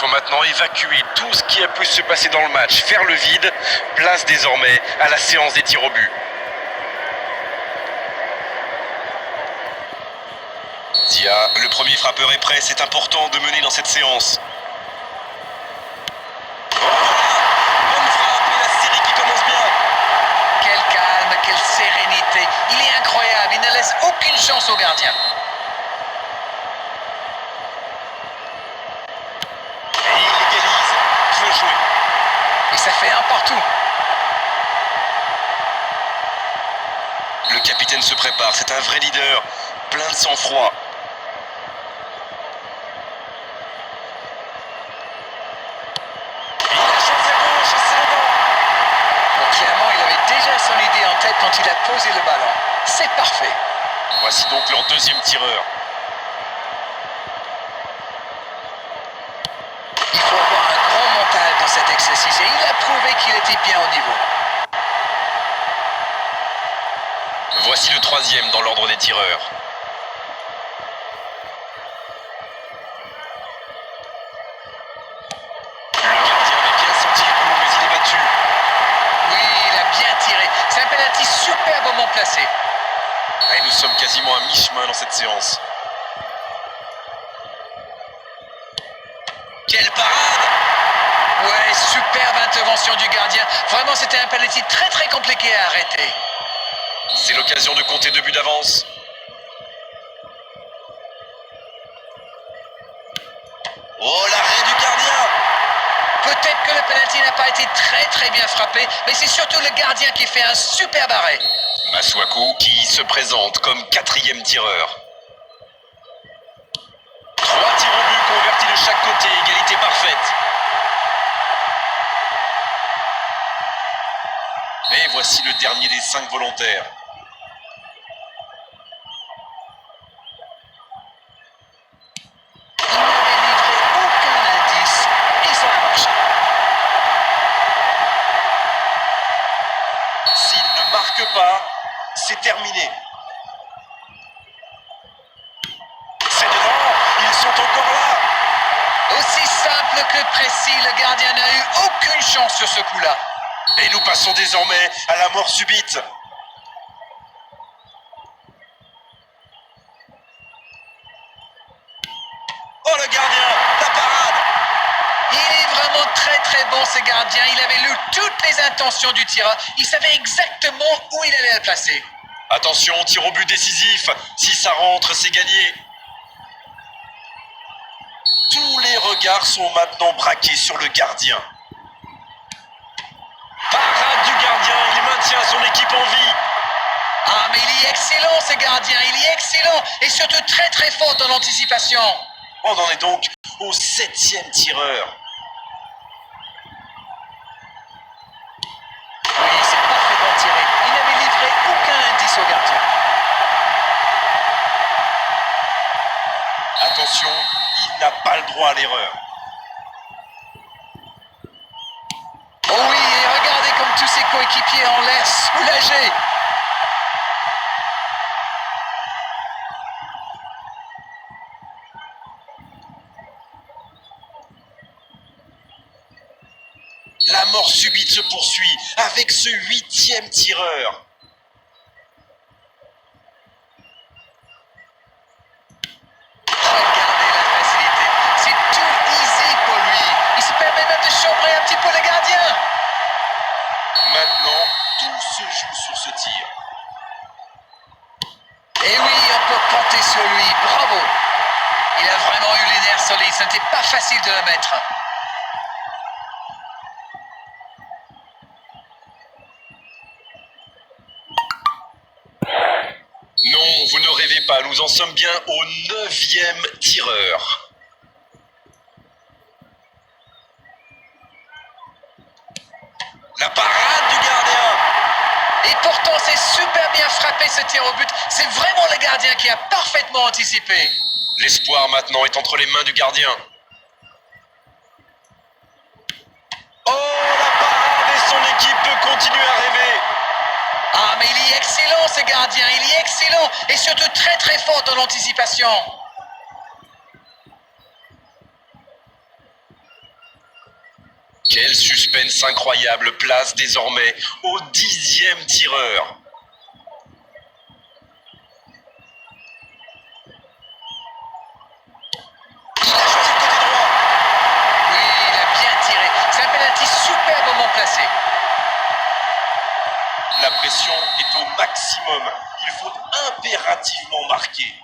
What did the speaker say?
faut maintenant évacuer tout ce qui a pu se passer dans le match, faire le vide. Place désormais à la séance des tirs au but. Dia, le premier frappeur est prêt, c'est important de mener dans cette séance. Bonne frappe et la série qui commence bien. Quel calme, quelle sérénité. Il est incroyable, il ne laisse aucune chance au gardien. Et il égalise. Bien joué. Et ça fait un partout. Le capitaine se prépare, c'est un vrai leader, plein de sang-froid. Quand il a posé le ballon. C'est parfait. Voici donc leur deuxième tireur. Il faut avoir un grand mental dans cet exercice et il a prouvé qu'il était bien au niveau. Voici le troisième dans l'ordre des tireurs. Le gardien avait bien senti le coup, mais il est battu. Oui, il a bien tiré. C'est un penalty superbement placé. Et nous sommes quasiment à mi-chemin dans cette séance. Quelle parade! Ouais, superbe intervention du gardien. Vraiment, c'était un penalty très compliqué à arrêter. C'est l'occasion de compter 2 buts d'avance. Oh, l'arrêt du gardien! Peut-être que le penalty n'a pas été très bien frappé, mais c'est surtout le gardien qui fait un superbe arrêt. Masuaku qui se présente comme 4e tireur. 3 tirs au but convertis de chaque côté, égalité parfaite. Et voici le dernier des 5 volontaires. Il n'avait livré aucun indice et ça a marché. S'il ne marque pas, c'est terminé. C'est dedans, ils sont encore là. Aussi simple que précis, le gardien n'a eu aucune chance sur ce coup-là. Et nous passons désormais à la mort subite. Oh, le gardien, la parade! Il est vraiment très bon ce gardien. Il avait lu toutes les intentions du tireur. Il savait exactement où il allait le placer. Attention, tir au but décisif. Si ça rentre, c'est gagné. Tous les regards sont maintenant braqués sur le gardien. Parade du gardien, il maintient son équipe en vie. Ah, mais il est excellent ce gardien. Il est excellent et surtout très fort dans l'anticipation. On en est donc au 7e tireur. Oui, c'est parfaitement tiré. Il n'avait livré aucun indice au gardien. Attention, il n'a pas le droit à l'erreur. Oh oui, et regardez comme tous ses coéquipiers en l'air soulagés. La mort subite se poursuit avec ce 8e tireur. Regardez la facilité. C'est tout easy pour lui. Il se permet même de chambrer un petit peu le gardien. Maintenant, tout se joue sur ce tir. Et oui, on peut compter sur lui. Bravo. Il a vraiment eu les nerfs solides. Ce n'était pas facile de le mettre. Non, vous ne rêvez pas, nous en sommes bien au 9e tireur. La parade du gardien! Et pourtant, c'est super bien frappé ce tir au but. C'est vraiment le gardien qui a parfaitement anticipé. L'espoir maintenant est entre les mains du gardien. Oh, la parade et son équipe peut continuer à rêver. Ah, mais il est excellent ce gardien. Il est excellent et surtout très fort dans l'anticipation. Quel suspense incroyable, place désormais au 10e tireur. Il a choisi le côté droit. Oui, il a bien tiré. C'est un penalty superbement placé. La pression est au maximum. Il faut impérativement marquer.